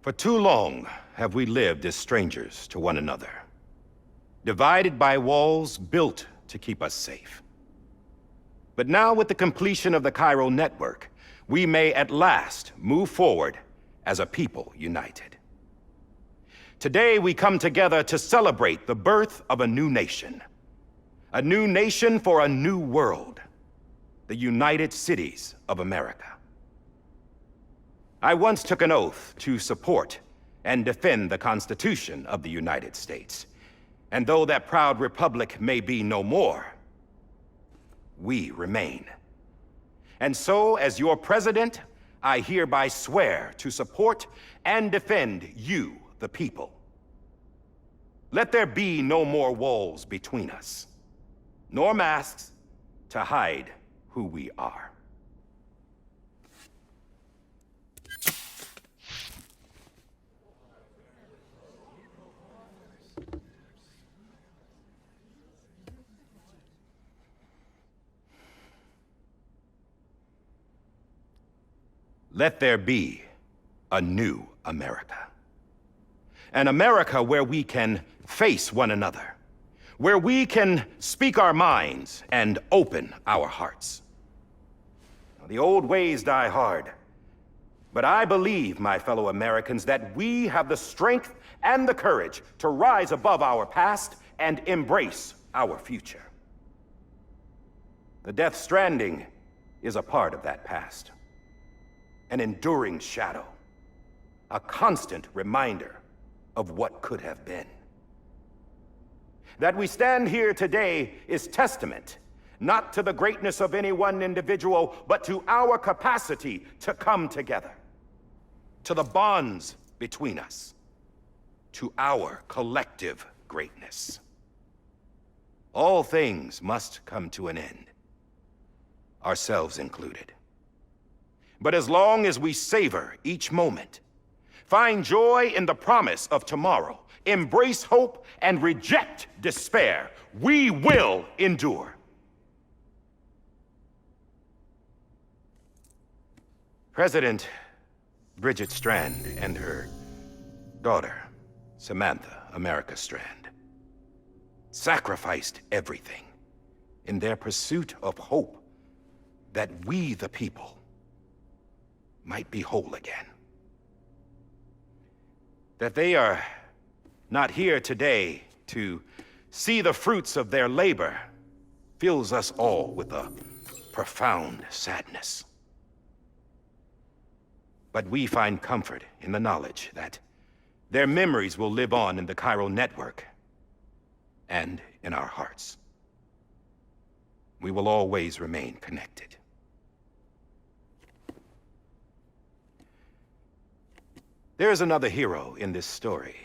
For too long have we lived as strangers to one another, divided by walls built to keep us safe. But now, with the completion of the Chiral network, we may at last move forward as a people united. Today, we come together to celebrate the birth of a new nation. A new nation for a new world. The United Cities of America. I once took an oath to support and defend the Constitution of the United States. And though that proud republic may be no more, we remain. And so, as your president, I hereby swear to support and defend you, the people. Let there be no more walls between us, nor masks to hide who we are. Let there be a new America. An America where we can face one another, where we can speak our minds and open our hearts. The old ways die hard, but I believe, my fellow Americans, that we have the strength and the courage to rise above our past and embrace our future. The Death Stranding is a part of that past. An enduring shadow, a constant reminder of what could have been. That we stand here today is testament, not to the greatness of any one individual, but to our capacity to come together, to the bonds between us, to our collective greatness. All things must come to an end, ourselves included. But as long as we savor each moment, find joy in the promise of tomorrow, embrace hope, and reject despair, we will endure. President Bridget Strand and her daughter, Samantha America Strand, sacrificed everything in their pursuit of hope that we, the people, might be whole again. That they are not here today to see the fruits of their labor fills us all with a profound sadness. But we find comfort in the knowledge that their memories will live on in the Chiral network and in our hearts. We will always remain connected. There is another hero in this story.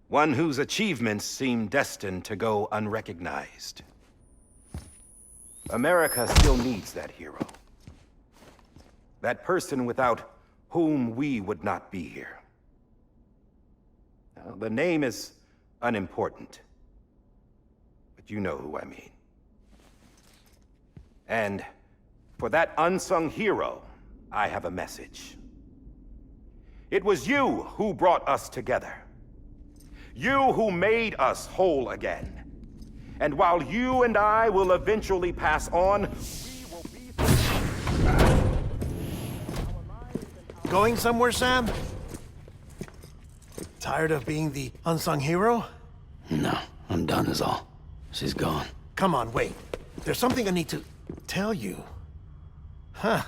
One whose achievements seem destined to go unrecognized. America still needs that hero. That person without whom we would not be here. Now, the name is unimportant, but you know who I mean. And for that unsung hero, I have a message. It was you who brought us together. You who made us whole again. And while you and I will eventually pass on, we will be... Going somewhere, Sam? Tired of being the unsung hero? No, I'm done is all. She's gone. Come on, wait. There's something I need to tell you. Huh.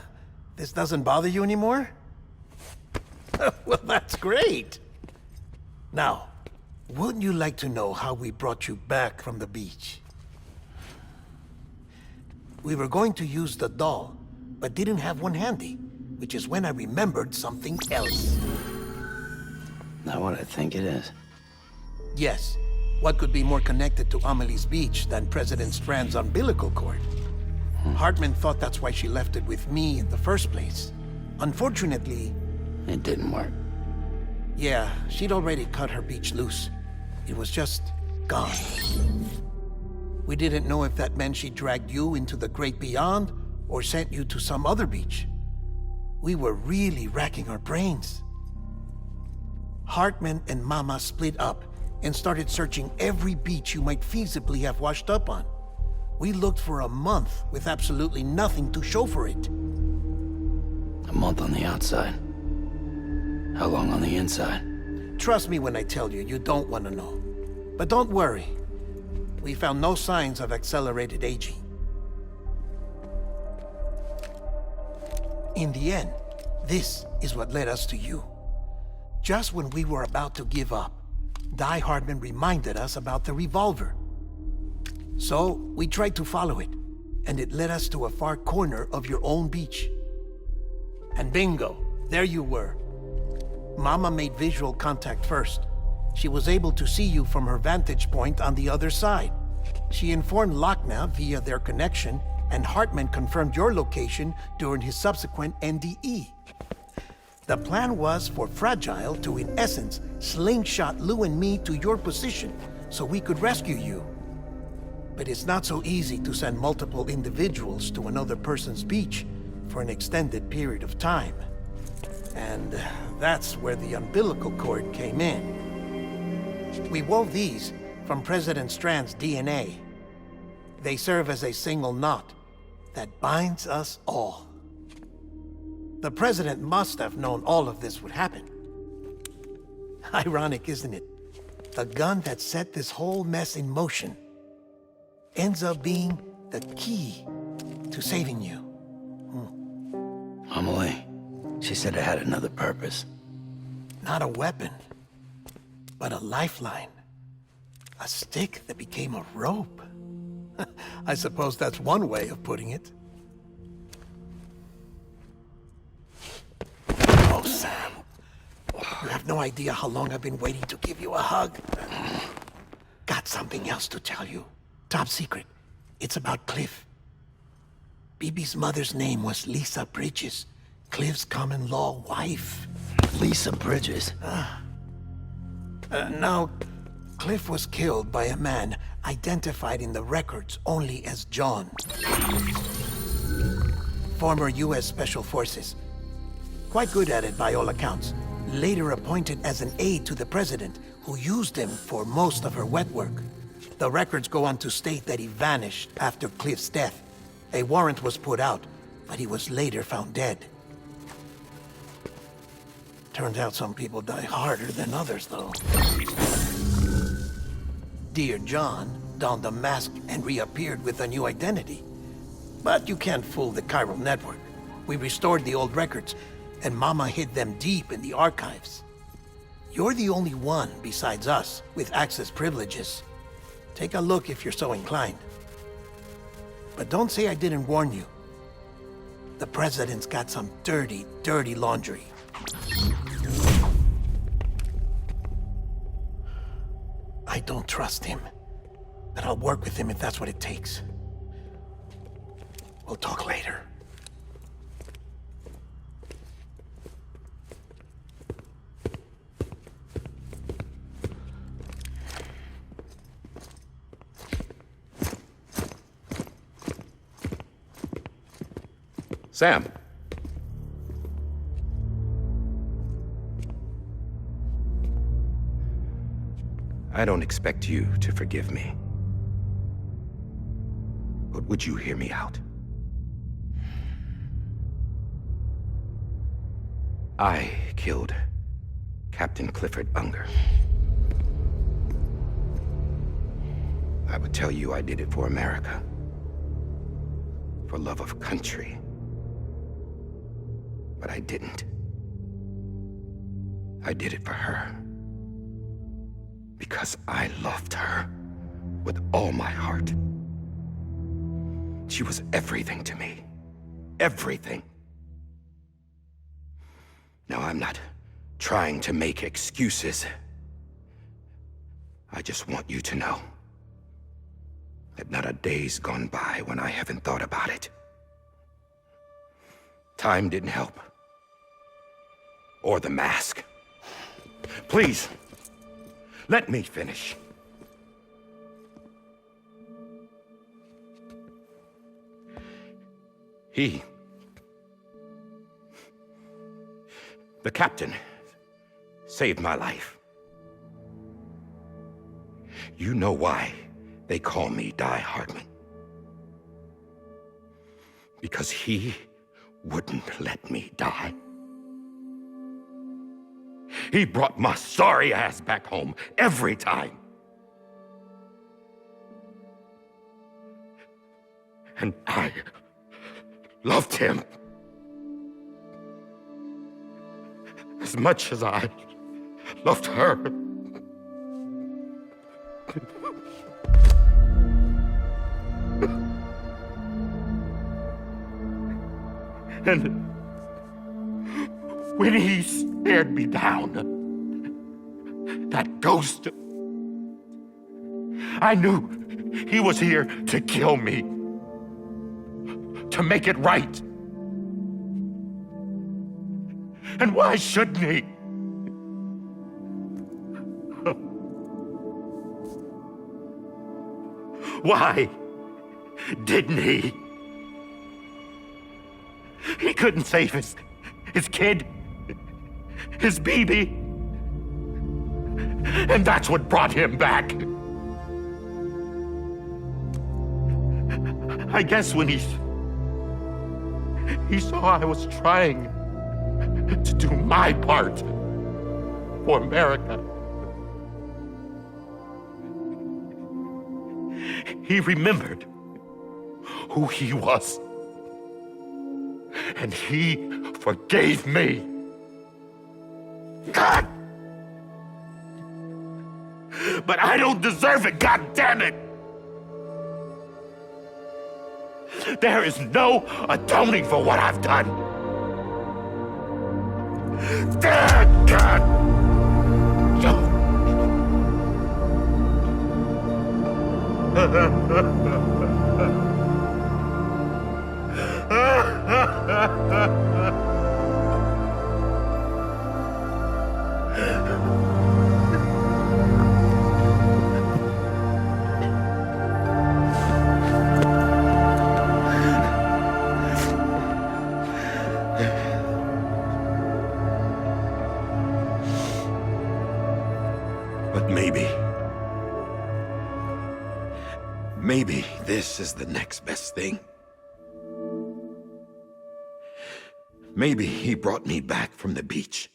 This doesn't bother you anymore? Well, that's great. Now, wouldn't you like to know how we brought you back from the beach? We were going to use the doll, but didn't have one handy, which is when I remembered something else. Not what I think it is. Yes. What could be more connected to Amelie's beach than President Strand's umbilical cord? Hartman thought that's why she left it with me in the first place. Unfortunately... It didn't work. Yeah, she'd already cut her beach loose. It was just gone. We didn't know if that meant she dragged you into the great beyond or sent you to some other beach. We were really racking our brains. Hartman and Mama split up and started searching every beach you might feasibly have washed up on. We looked for a month with absolutely nothing to show for it. A month on the outside. How long on the inside? Trust me when I tell you, you don't want to know. But don't worry. We found no signs of accelerated aging. In the end, this is what led us to you. Just when we were about to give up, Di Hartman reminded us about the revolver. So, we tried to follow it, and it led us to a far corner of your own beach. And bingo, there you were. Mama made visual contact first. She was able to see you from her vantage point on the other side. She informed Lochna via their connection, and Hartman confirmed your location during his subsequent NDE. The plan was for Fragile to, in essence, slingshot Lou and me to your position so we could rescue you. But it's not so easy to send multiple individuals to another person's beach for an extended period of time. And that's where the umbilical cord came in. We wove these from President Strand's DNA. They serve as a single knot that binds us all. The President must have known all of this would happen. Ironic, isn't it? The gun that set this whole mess in motion ends up being the key to saving you. Amelie, she said it had another purpose. Not a weapon, but a lifeline. A stick that became a rope. I suppose that's one way of putting it. Oh, Sam. You have no idea how long I've been waiting to give you a hug. Got something else to tell you. Top secret. It's about Cliff. Bibi's mother's name was Lisa Bridges, Cliff's common-law wife. Lisa Bridges? Now, Cliff was killed by a man identified in the records only as John. Former U.S. Special Forces. Quite good at it by all accounts. Later appointed as an aide to the president, who used him for most of her wet work. The records go on to state that he vanished after Cliff's death. A warrant was put out, but he was later found dead. Turns out some people die harder than others, though. Dear John donned a mask and reappeared with a new identity. But you can't fool the chiral network. We restored the old records, and Mama hid them deep in the archives. You're the only one, besides us, with access privileges. Take a look if you're so inclined. But don't say I didn't warn you. The President's got some dirty, dirty laundry. I don't trust him, but I'll work with him if that's what it takes. We'll talk later. Sam. I don't expect you to forgive me. But would you hear me out? I killed Captain Clifford Unger. I would tell you I did it for America. For love of country. But I didn't. I did it for her. Because I loved her with all my heart. She was everything to me. Everything. Now, I'm not trying to make excuses. I just want you to know that not a day's gone by when I haven't thought about it. Time didn't help. Or the mask. Please, let me finish. The captain saved my life. You know why they call me Die Hardman? Because he wouldn't let me die. He brought my sorry ass back home every time. And I loved him as much as I loved her. And when he stared me down, that ghost, I knew he was here to kill me, to make it right. And why shouldn't he? Why didn't he? He couldn't save his kid, his baby. And that's what brought him back. I guess when he saw I was trying to do my part for America, he remembered who he was. And he forgave me. God! But I don't deserve it, God damn it! There is no atoning for what I've done. God! But maybe this is the next best thing. Maybe he brought me back from the beach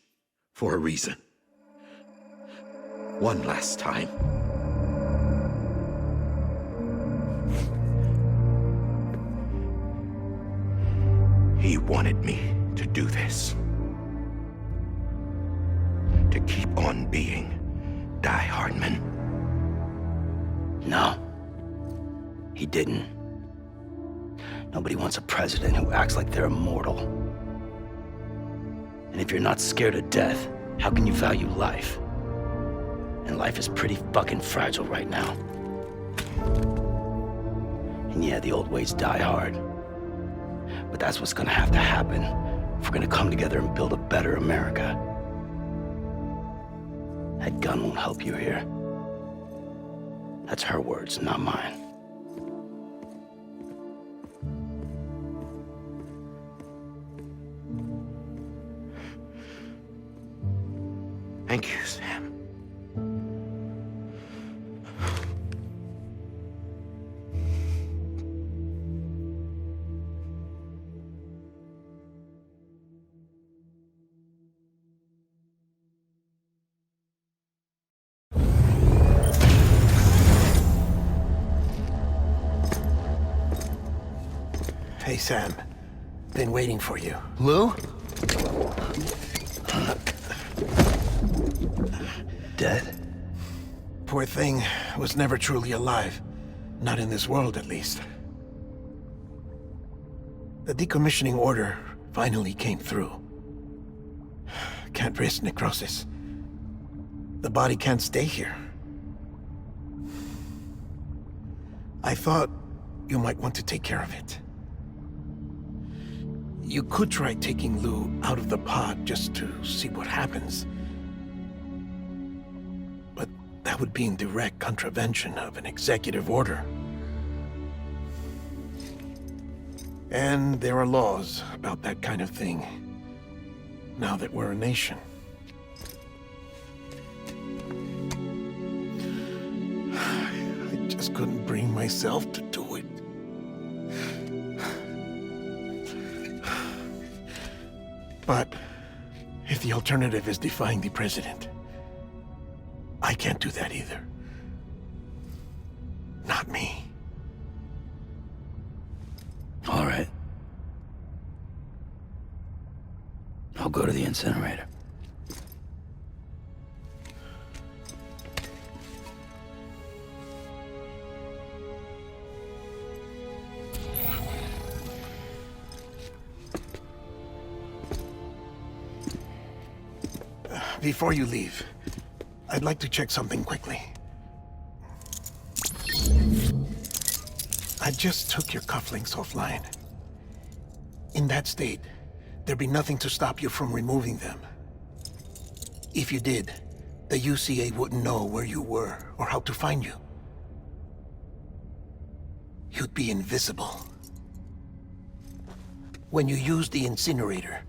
for a reason. One last time. He wanted me to do this. To keep on being Die Hardman. No, he didn't. Nobody wants a president who acts like they're immortal. And if you're not scared of death, how can you value life? And life is pretty fucking fragile right now. And yeah, the old ways die hard. But that's what's gonna have to happen if we're gonna come together and build a better America. That gun won't help you here. That's her words, not mine. Thank you, Sam. Hey, Sam. Been waiting for you. Lou? Dead? Poor thing was never truly alive. Not in this world, at least. The decommissioning order finally came through. Can't risk necrosis. The body can't stay here. I thought you might want to take care of it. You could try taking Lou out of the pod just to see what happens. But that would be in direct contravention of an executive order. And there are laws about that kind of thing, now that we're a nation. just couldn't bring myself to do it. But if the alternative is defying the president, I can't do that either. Not me. All right. I'll go to the incinerator. Before you leave, I'd like to check something quickly. I just took your cufflinks offline. In that state, there'd be nothing to stop you from removing them. If you did, the UCA wouldn't know where you were or how to find you. You'd be invisible. When you use the incinerator,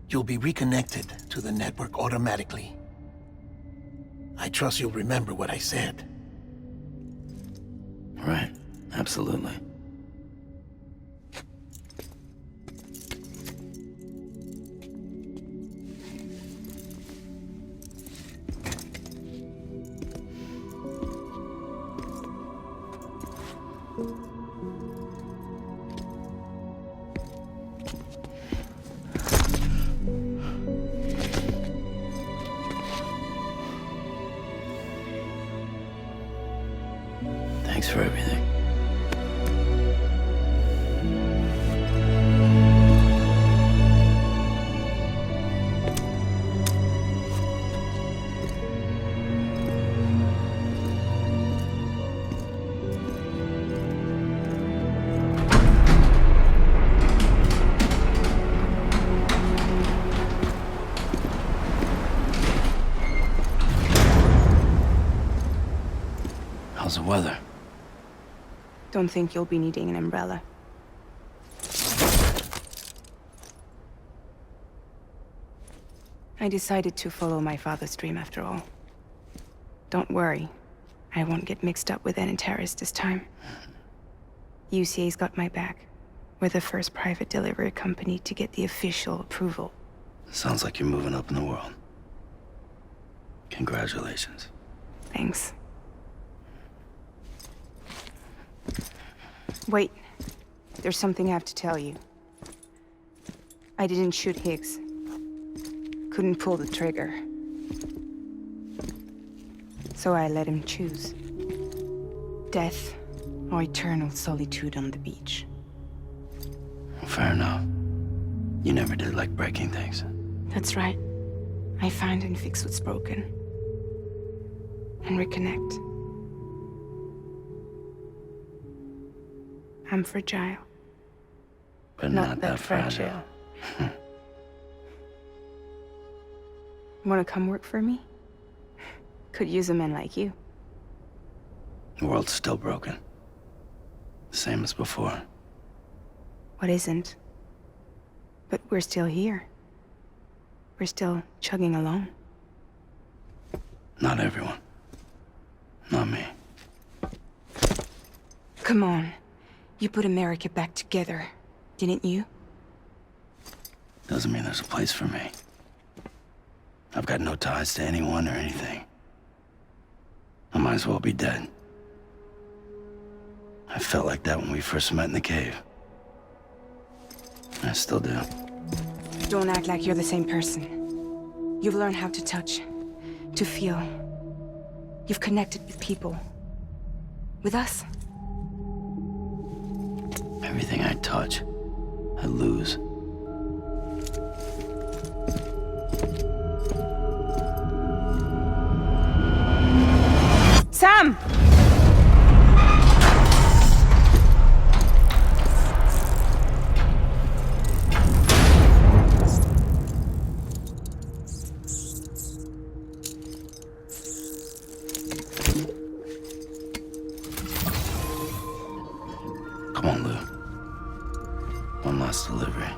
you'll be reconnected to the network automatically. I trust you'll remember what I said. Right. Absolutely. Thanks for everything. How's the weather? Don't think you'll be needing an umbrella. I decided to follow my father's dream after all. Don't worry, I won't get mixed up with any terrorists this time. UCA's got my back. We're the first private delivery company to get the official approval. Sounds like you're moving up in the world. Congratulations. Thanks. Wait, there's something I have to tell you. I didn't shoot Higgs. Couldn't pull the trigger. So I let him choose. Death or eternal solitude on the beach. Fair enough. You never did like breaking things. That's right. I find and fix what's broken. And reconnect. I'm fragile. But not that fragile. Wanna come work for me? Could use a man like you. The world's still broken. Same as before. What isn't? But we're still here. We're still chugging along. Not everyone. Not me. Come on. You put America back together, didn't you? Doesn't mean there's a place for me. I've got no ties to anyone or anything. I might as well be dead. I felt like that when we first met in the cave. I still do. Don't act like you're the same person. You've learned how to touch, to feel. You've connected with people. With us. Everything I touch, I lose. Sam! Come on, Lou. One last delivery.